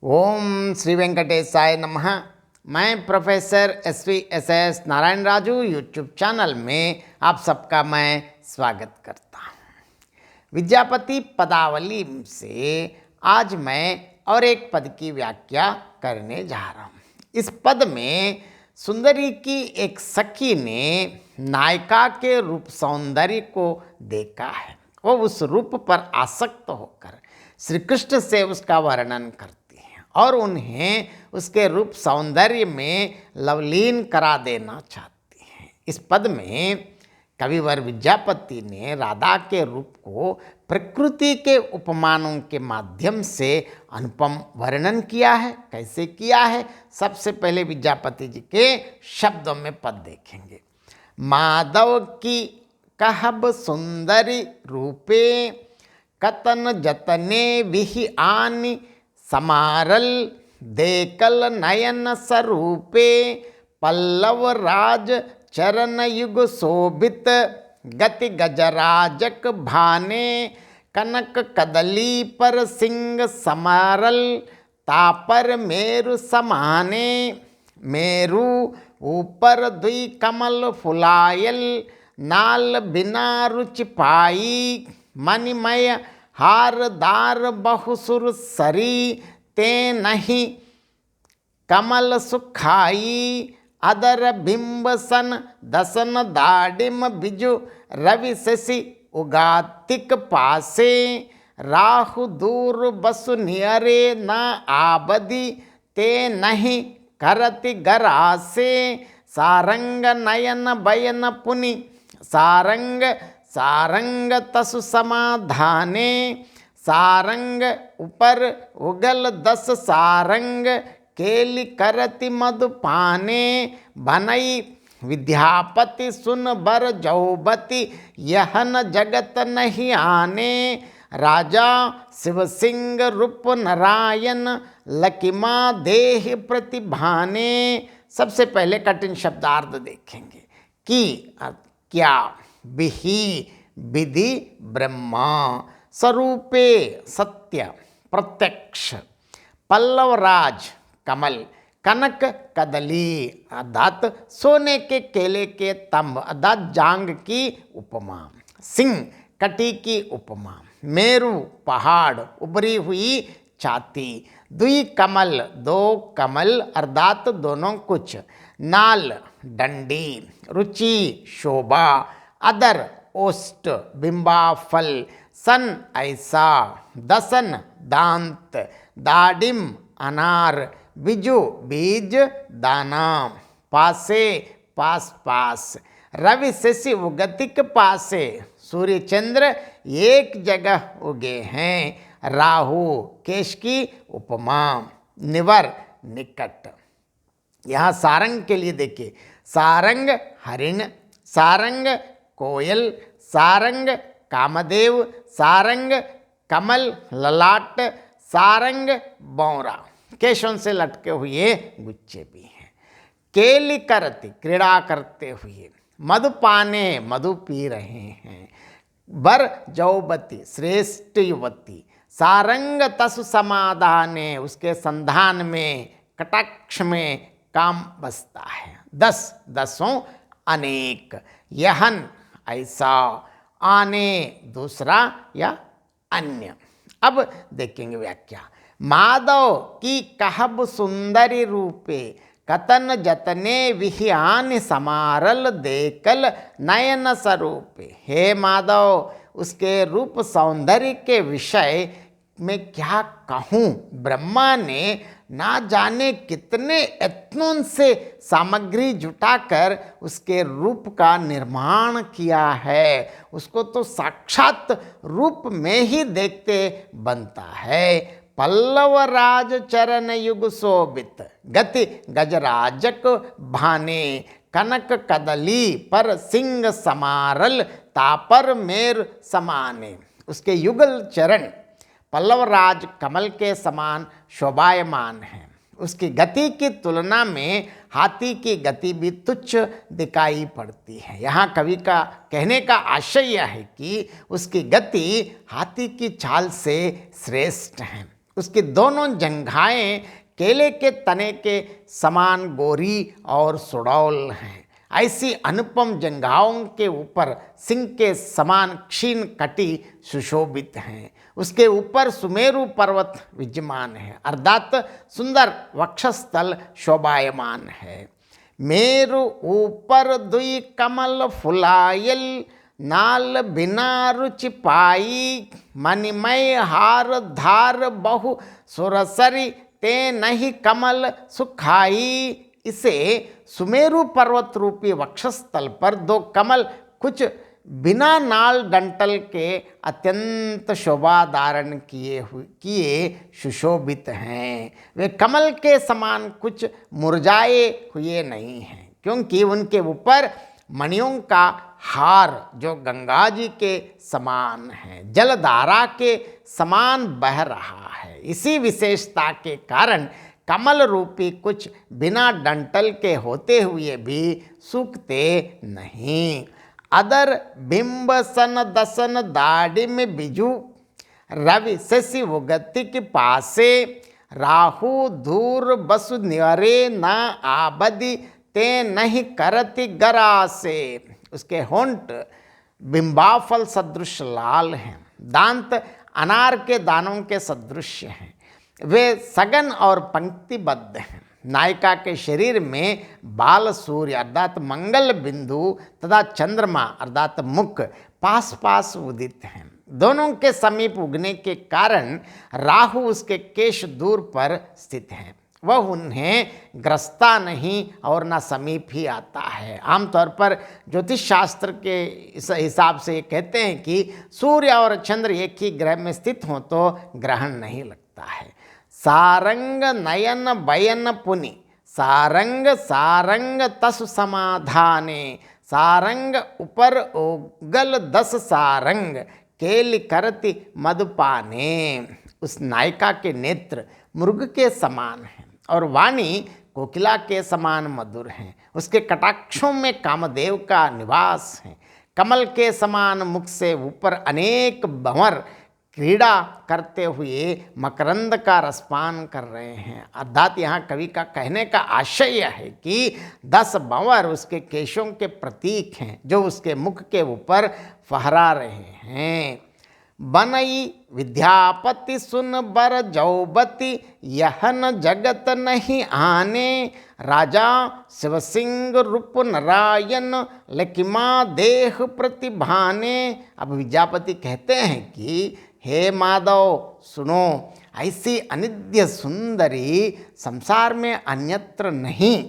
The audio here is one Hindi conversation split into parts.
ओम श्री वेंकटेशाय नमः। मैं professor S Narayan Raju YouTube channel में आप सबका मैं स्वागत करता हूँ। विद्यापति पदावली से आज मैं और एक पद की व्याख्या करने जा रहा हूँ। इस पद में सुंदरी की एक सखी ने नायिका के रूप सौंदर्य को देखा है। वो उस रूप पर आसक्त होकर श्री कृष्ण से उसका वर्णन करती हैं और उन्हें उसके रूप सौंदर्य में लवलीन करा देना चाहती हैं। इस पद में कविवर विद्यापति ने राधा के रूप को प्रकृति के उपमानों के माध्यम से अनुपम वर्णन किया है। कैसे किया है? सबसे पहले विद्यापति जी के शब्दों में पद देखेंगे। माधव की कहब सुंदरी रूपे कतन जतने विहि आनि समारल देखल नयन स्वरूपे पल्लव राज चरण युग शोभित गति गजराजक भाने कनक कदली पर सिंह समारल तापर मेरु समाने मेरु ऊपर दुई कमल फुलायल नाल बिना रुचि पाई मणिमय हार दार बहुसुर सरी ते नहीं कमल सुखाई अदर बिंब सन दसन दाडिम बिजु रवि शशि उगातिक पासे राहु दूर बसु नियरे न आबदी ते नहीं करति गरासे सारंग नयन बयन पुनि सारंग सारंग तसु समाधाने सारंग ऊपर उगल 10 सारंग केली करति मधुपाने बनई विद्यापति सुन बर जौबती यहन जगत नहीं आने राजा शिव सिंह रूप नारायण लकिमा देह प्रतिभाने। सबसे पहले कठिन शब्दार्थ देखेंगे कि क्या बिहि विधि ब्रह्मा स्वरूपे सत्य प्रत्यक्ष पल्लवराज कमल कनक कदली अर्थात सोने के केले के तंब अर्थात जांग की उपमा, सिंह कटी की उपमा, मेरु पहाड़ उभरी हुई छाती, दुई कमल 2 कमल अर्थात दोनों कुछ, नाल डंडी, रुचि शोभा, अदर ओष्ठ बिंबा फल, सन ऐसा, दसन दांत, दाडिम अनार, बिजु बीज दाना, पासे पास पास, रवि शशि उगतिक पासे सूर्य चंद्र एक जगह उगे हैं, राहु केश की उपमा, निवर निकट। यहाँ सारंग के लिए देखिए, सारंग हरिण, सारंग कोयल, सारंग कामदेव, सारंग कमल ललाट, सारंग बौरा केशों से लटके हुए गुच्छे भी हैं। केली करती क्रीड़ा करते हुए, मधुपाने मधु पी रहे हैं, बर जौबती श्रेष्ठ युवती, सारंग तसु समाधाने उसके संधान में कटाक्ष में काम बसता है, 10 10 अनेक, यहन ऐसा, आने दूसरा या अन्य। अब देखेंगे व्याख्या। माधव की कहब सुंदरी रूपे कतन जतने विहियान समारल देखल नयन स्वरूपे। हे माधव, उसके रूप सौंदर्य के विषय में क्या कहूँ। ब्रह्मा ने ना जाने कितने यत्नों से सामग्री जुटाकर उसके रूप का निर्माण किया है। उसको तो साक्षात रूप में ही देखते बनता है। पल्लव राज चरण युग शोभित गति गजराजक भाने कनक कदली पर सिंह समारल तापर मेर समाने। उसके युगल चरण पल्लवराज कमल के समान शोभायमान है। उसकी गति की तुलना में हाथी की गति भी तुच्छ दिखाई पड़ती है। यहाँ कवि का कहने का आशय यह है कि उसकी गति हाथी की चाल से श्रेष्ठ है। उसकी दोनों जंघाएं केले के तने के समान गोरी और सुडौल हैं। ऐसी अनुपम जंघाओं के ऊपर सिंह के समान क्षीण कटी सुशोभित हैं। उसके ऊपर सुमेरु पर्वत विद्यमान है, अर्थात सुंदर वक्षस्थल शोभायमान है। मेरु ऊपर दुई कमल फुलायल, नाल बिना रुचि पाई, मणिमय हार धार बहु सुरसरी, ते नहीं कमल सुखाई। इसे सुमेरु पर्वत रूपी वक्षस्थल पर दो कमल कुछ बिना नाल डंटल के अत्यंत शोभा धारण किए सुशोभित हैं। वे कमल के समान कुछ मुरझाए हुए नहीं हैं, क्योंकि उनके ऊपर मणियों का हार जो गंगा जी के समान है, जलधारा के समान बह रहा है। इसी विशेषता के कारण कमल रूपी कुछ बिना डंटल के होते हुए भी सूखते नहीं। अदर बिंब सन दसन दाढ़ी में बिजू, रवि शशि उगति के पासे, राहु दूर बसु निरे न आबदी, ते नहीं करती गरासे। उसके होंठ बिंबाफल सदृश लाल हैं, दांत अनार के दानों के सदृश हैं, वे सघन और पंक्तिबद्ध हैं। नायिका के शरीर में बाल सूर्य अर्थात मंगल बिंदु तथा चंद्रमा अर्थात मुख पास पास उदित हैं। दोनों के समीप उगने के कारण राहु उसके केश दूर पर स्थित हैं। वह उन्हें ग्रसता नहीं और न समीप ही आता है। आमतौर पर ज्योतिष शास्त्र के इस हिसाब से कहते हैं कि सूर्य और चंद्र एक ही ग्रह में स्थित हों तो ग्रहण नहीं लगता है। सारंग नयन बयन पुनि, सारंग सारंग तसु समाधाने, सारंग ऊपर ओगल दस सारंग, केलि करति मधुपाने। उस नायिका के नेत्र मृग के समान हैं और वाणी कोकिला के समान मधुर हैं। उसके कटाक्षों में कामदेव का निवास है। कमल के समान मुख से ऊपर अनेक भंवर क्रीड़ा करते हुए मकरंद का रसपान कर रहे हैं। अर्थात यहाँ कवि का कहने का आशय है कि 10 भंवर उसके केशों के प्रतीक हैं जो उसके मुख के ऊपर फहरा रहे हैं। बनई विद्यापति सुन बर जौबती, यहन जगत नहीं आने, राजा शिव सिंह रूप नारायण, लकिमा देह प्रतिभाने। अब विद्यापति कहते हैं कि हे माधव सुनो, ऐसी अनिद्य सुंदरी संसार में अन्यत्र नहीं।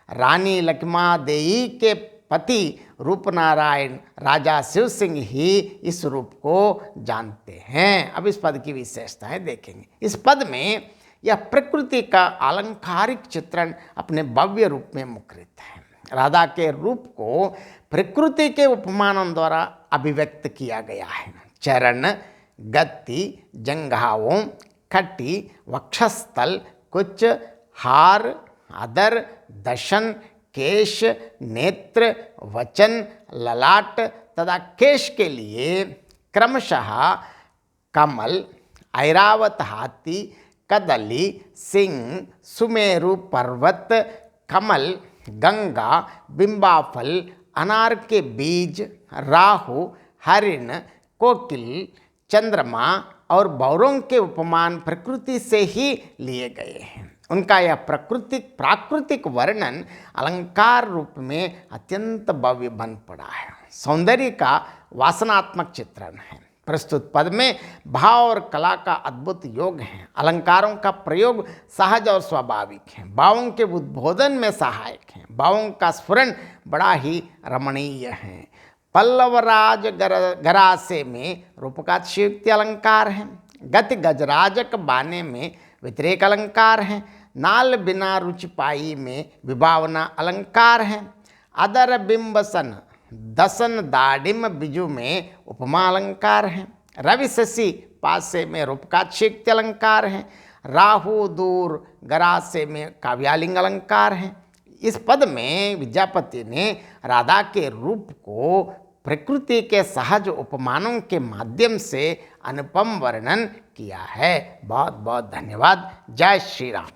रानी लक्ष्मा देई के पति रूपनारायण राजा शिव सिंह ही इस रूप को जानते हैं। अब इस पद की विशेषताएं देखेंगे। इस पद में यह प्रकृति का अलंकारिक चित्रण अपने भव्य रूप में मुखरित है। राधा के रूप को प्रकृति के उपमानों द्वारा अभिव्यक्त किया गया है। चरण, गति, जंघाओं, कटी, वक्षस्थल, कुछ, हार, अधर, दशन, केश, नेत्र, वचन, ललाट तथा केश के लिए क्रमशः कमल, ऐरावत हाथी, कदली, सिंह, सुमेरु पर्वत, कमल, गंगा, बिंबाफल, अनार के बीज, राहु, हरिण, कोकिल, चंद्रमा और भौरों के उपमान प्रकृति से ही लिए गए हैं। उनका यह प्राकृतिक वर्णन अलंकार रूप में अत्यंत भव्य बन पड़ा है। सौंदर्य का वासनात्मक चित्रण है। प्रस्तुत पद में भाव और कला का अद्भुत योग है। अलंकारों का प्रयोग सहज और स्वाभाविक है। भावों के उद्बोधन में सहायक है। भावों का स्फुरन बड़ा ही रमणीय है। पल्लवराज गरासे में रूपकातिशयोक्ति अलंकार है। गति गजराजक बाने में व्यतिरेक अलंकार है। नाल बिना रुचि पाई में विभावना अलंकार है। अदर बिंबसन दसन दाडिम बिजु में उपमा अलंकार है। रवि शशि पासे में रूपकातिशयोक्ति अलंकार है। राहु दूर गरासे में काव्यालिंग अलंकार है। इस पद में विद्यापति ने राधा के रूप को प्रकृति के सहज उपमानों के माध्यम से अनुपम वर्णन किया है। बहुत बहुत धन्यवाद। जय श्री राम।